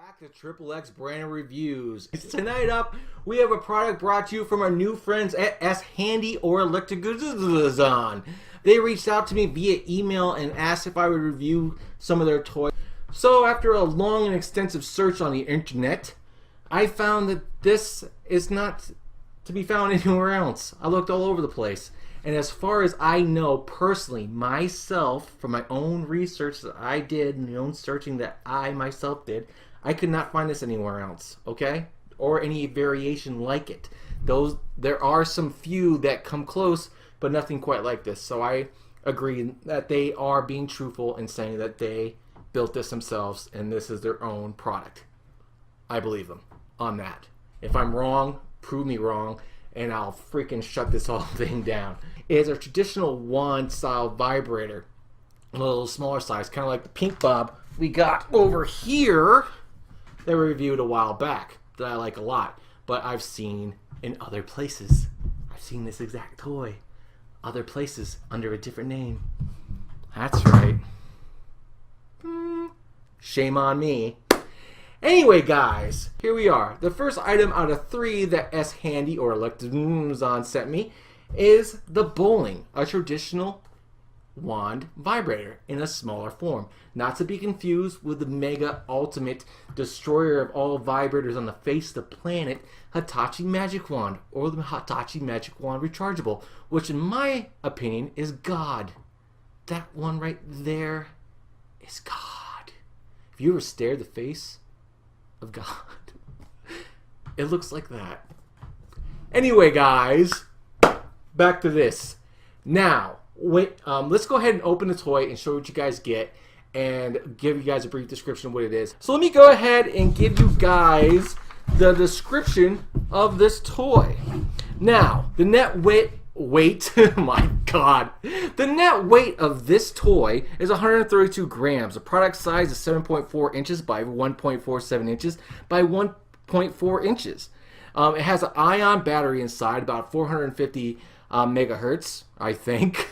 Back to Triple X Brand Reviews. Tonight up, we have a product brought to you from our new friends at S Handy or Electric Goods on. They reached out to me via email and asked if I would review some of their toys. So after a long and extensive search on the internet, I found that this is not to be found anywhere else. I looked all over the place. And as far as I know personally, myself, from my own research that I did, and my own searching that I myself did, I could not find this anywhere else, okay? Or any variation like it. There are some few that come close, but nothing quite like this. So I agree that they are being truthful in saying that they built this themselves and this is their own product. I believe them on that. If I'm wrong, prove me wrong, and I'll freaking shut this whole thing down. It is a traditional wand style vibrator, a little smaller size, kind of like the Pink Bob we got over here that we reviewed a while back that I like a lot, but I've seen in other places. I've seen this exact toy other places under a different name. That's right. Shame on me. Anyway, guys, here we are. The first item out of 3 that S Handy or Electron sent me is the Bowling, a traditional wand vibrator in a smaller form. Not to be confused with the mega ultimate destroyer of all vibrators on the face of the planet, Hitachi Magic Wand, or the Hitachi Magic Wand Rechargeable, which in my opinion is God. That one right there is God. If you ever stare the face of God, it looks like that. Anyway, guys, back to this. Now, wait, let's go ahead and open the toy and show what you guys get and give you guys a brief description of what it is. So let me go ahead and give you guys the description of this toy. Now, the net weight, my God, the net weight of this toy is 132 grams. The product size is 7.4 inches by 1.47 inches by 1.4 inches. It has an ion battery inside, about 450 megahertz, I think.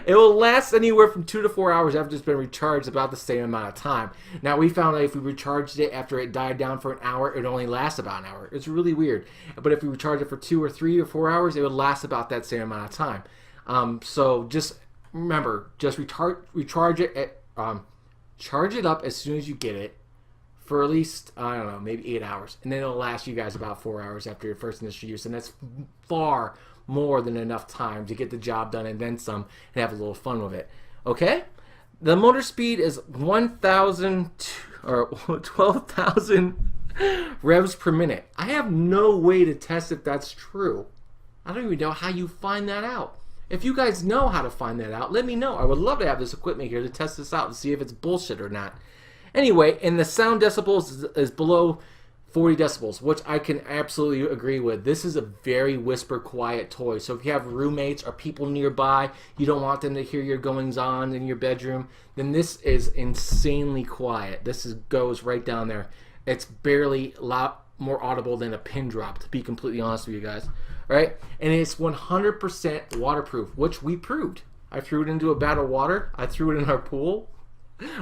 It will last anywhere from 2 to 4 hours after it's been recharged, about the same amount of time. Now, we found that if we recharged it after it died down for an hour, it would only last about an hour. It's really weird. But if we recharge it for 2 or 3 or 4 hours, it would last about that same amount of time. So just remember, just recharge it, charge it up as soon as you get it for at least, I don't know, maybe 8 hours. And then it'll last you guys about 4 hours after your first initial use. And that's far more than enough time to get the job done and then some and have a little fun with it. Okay? The motor speed is 1,000 or 12,000 revs per minute. I have no way to test if that's true. I don't even know how you find that out. If you guys know how to find that out, let me know. I would love to have this equipment here to test this out and see if it's bullshit or not. Anyway, and the sound decibels is below 40 decibels, which I can absolutely agree with. This is a very whisper quiet toy. So if you have roommates or people nearby, you don't want them to hear your goings on in your bedroom, then this is insanely quiet. This goes right down there. It's barely a lot more audible than a pin drop, to be completely honest with you guys. All right? And it's 100% waterproof, which we proved. I threw it into a vat of water. I threw it in our pool.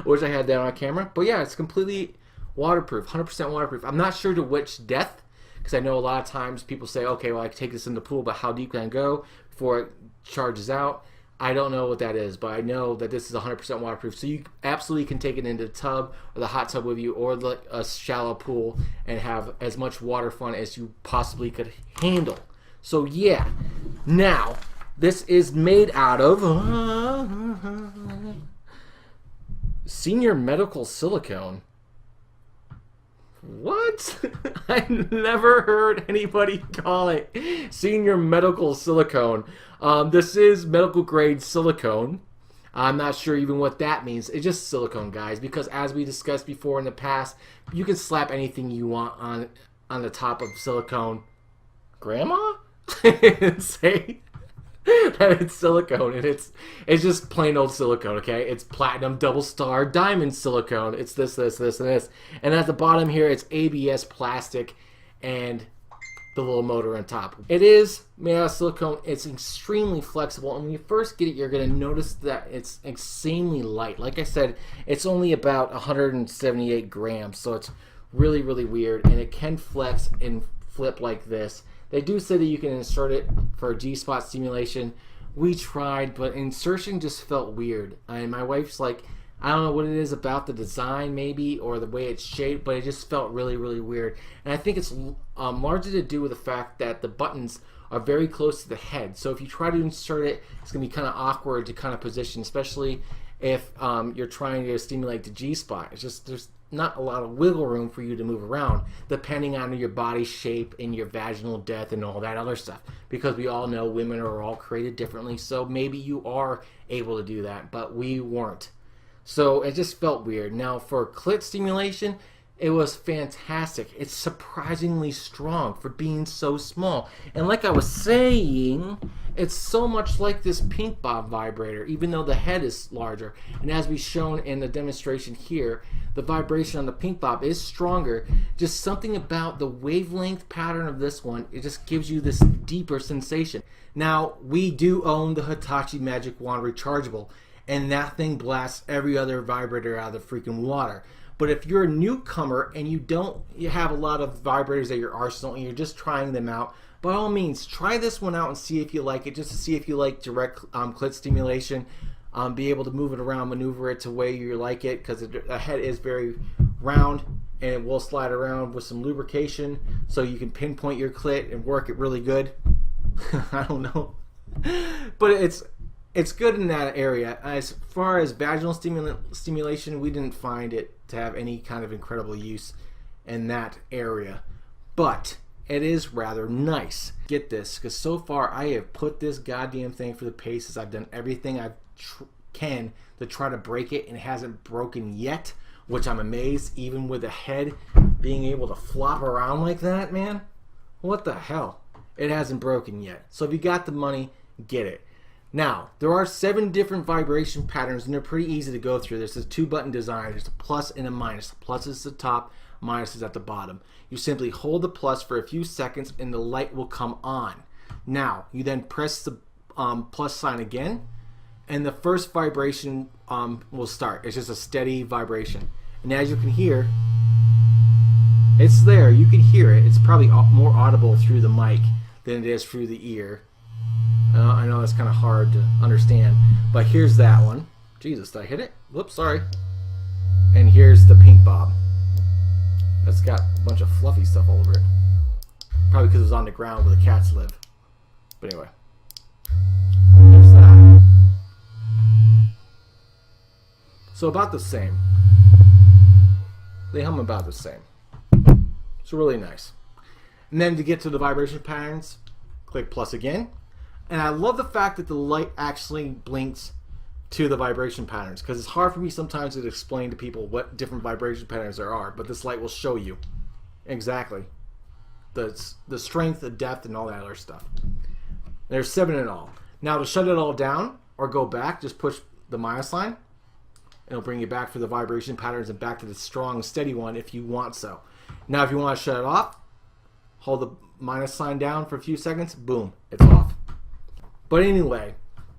Wish I had that on camera. But yeah, it's completely waterproof, 100% waterproof. I'm not sure to which depth, because I know a lot of times people say, okay, well, I can take this in the pool, but how deep can I go before it charges out? I don't know what that is, but I know that this is 100% waterproof. So you absolutely can take it into the tub or the hot tub with you, or a shallow pool, and have as much water fun as you possibly could handle. So yeah, now this is made out of senior medical silicone. What? I never heard anybody call it senior medical silicone. This is medical grade silicone. I'm not sure even what that means. It's just silicone, guys, because as we discussed before in the past, you can slap anything you want on the top of silicone. Grandma? And say that it's silicone, and it's just plain old silicone, okay? It's platinum, double star, diamond silicone. It's this, and this. And at the bottom here, it's ABS plastic, and the little motor on top. It is made out of silicone. It's extremely flexible, and when you first get it, you're going to notice that it's insanely light. Like I said, it's only about 178 grams, so it's really, really weird, and it can flex and flip like this. They do say that you can insert it for G-spot stimulation. We tried, but insertion just felt weird, and my wife's like, I don't know what it is about the design maybe or the way it's shaped, but it just felt really, really weird. And I think it's largely to do with the fact that the buttons are very close to the head. So if you try to insert it, it's going to be kind of awkward to kind of position, especially if you're trying to stimulate the G-spot. It's just there's not a lot of wiggle room for you to move around depending on your body shape and your vaginal depth and all that other stuff. Because we all know women are all created differently, so maybe you are able to do that, but we weren't. So it just felt weird. Now for clit stimulation, it was fantastic. It's surprisingly strong for being so small. And like I was saying, it's so much like this pink bob vibrator, even though the head is larger. And as we've shown in the demonstration here, the vibration on the pink bob is stronger. Just something about the wavelength pattern of this one, it just gives you this deeper sensation. Now, we do own the Hitachi Magic Wand rechargeable, and that thing blasts every other vibrator out of the freaking water. But if you're a newcomer and you have a lot of vibrators at your arsenal and you're just trying them out, by all means, try this one out and see if you like it, just to see if you like direct clit stimulation. Be able to move it around, maneuver it to the way you like it, because the head is very round and it will slide around with some lubrication so you can pinpoint your clit and work it really good. I don't know. But it's good in that area. As far as vaginal stimulation, we didn't find it to have any kind of incredible use in that area. But it is rather nice. Get this, because so far I have put this goddamn thing for the paces. I've done everything I can to try to break it, and it hasn't broken yet, which I'm amazed, even with the head being able to flop around like that, man. What the hell? It hasn't broken yet. So if you got the money, get it. Now, there are 7 different vibration patterns, and they're pretty easy to go through. There's a 2-button design. There's a plus and a minus. The plus is at the top, minus is at the bottom. You simply hold the plus for a few seconds, and the light will come on. Now, you then press the plus sign again, and the first vibration will start. It's just a steady vibration. And as you can hear, it's there. You can hear it. It's probably more audible through the mic than it is through the ear. I know that's kind of hard to understand, but here's that one. Jesus, did I hit it? Whoops, sorry. And here's the pink bob. That's got a bunch of fluffy stuff all over it. Probably because it was on the ground where the cats live. But anyway. There's that. So about the same. They hum about the same. It's really nice. And then to get to the vibration patterns, click plus again. And I love the fact that the light actually blinks to the vibration patterns, because it's hard for me sometimes to explain to people what different vibration patterns there are, but this light will show you exactly the strength, the depth, and all that other stuff. There's 7 in all. Now to shut it all down or go back, just push the minus sign. It'll bring you back for the vibration patterns and back to the strong, steady one if you want so. Now if you want to shut it off, hold the minus sign down for a few seconds, boom, it's off. But anyway,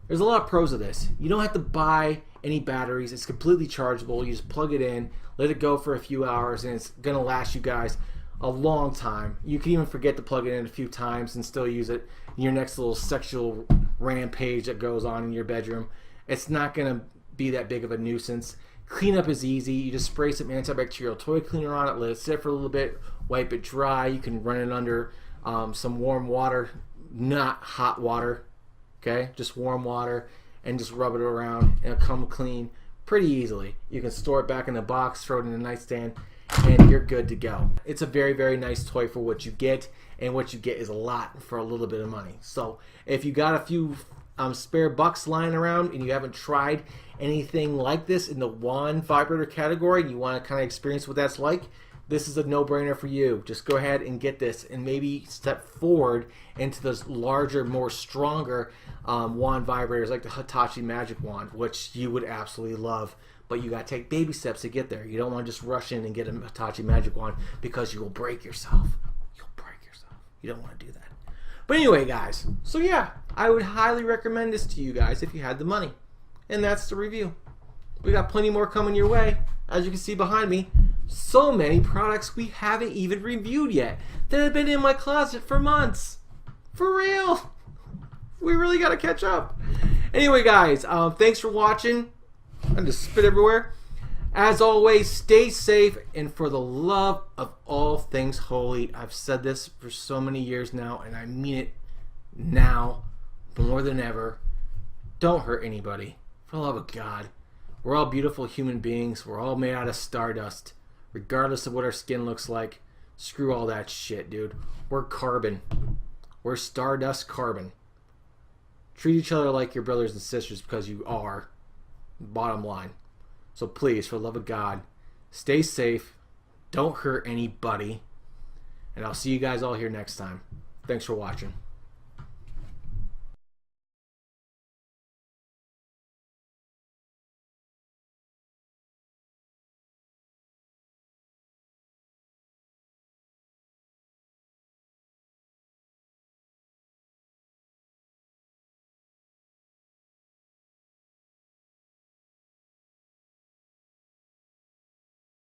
there's a lot of pros of this. You don't have to buy any batteries. It's completely chargeable. You just plug it in, let it go for a few hours, and it's going to last you guys a long time. You can even forget to plug it in a few times and still use it in your next little sexual rampage that goes on in your bedroom. It's not going to be that big of a nuisance. Cleanup is easy. You just spray some antibacterial toilet cleaner on it, let it sit for a little bit, wipe it dry. You can run it under some warm water, not hot water. Okay, just warm water, and just rub it around, and it'll come clean pretty easily. You can store it back in the box, throw it in the nightstand, and you're good to go. It's a very, very nice toy for what you get, and what you get is a lot for a little bit of money. So if you got a few spare bucks lying around and you haven't tried anything like this in the wand vibrator category, and you want to kind of experience what that's like, this is a no-brainer for you. Just go ahead and get this, and maybe step forward into those larger, more stronger wand vibrators like the Hitachi Magic Wand, which you would absolutely love. But you got to take baby steps to get there. You don't want to just rush in and get a Hitachi Magic Wand, because you will break yourself. You'll break yourself. You don't want to do that. But anyway, guys, so yeah, I would highly recommend this to you guys if you had the money. And that's the review. We got plenty more coming your way. As you can see behind me, so many products we haven't even reviewed yet that have been in my closet for months. For real. We really got to catch up. Anyway, guys, thanks for watching. I just spit everywhere. As always, stay safe, and for the love of all things holy, I've said this for so many years now, and I mean it now more than ever. Don't hurt anybody. For the love of God. We're all beautiful human beings. We're all made out of stardust, regardless of what our skin looks like. Screw all that shit, dude. We're carbon. We're stardust carbon. Treat each other like your brothers and sisters, because you are. Bottom line. So please, for the love of God, stay safe. Don't hurt anybody. And I'll see you guys all here next time. Thanks for watching.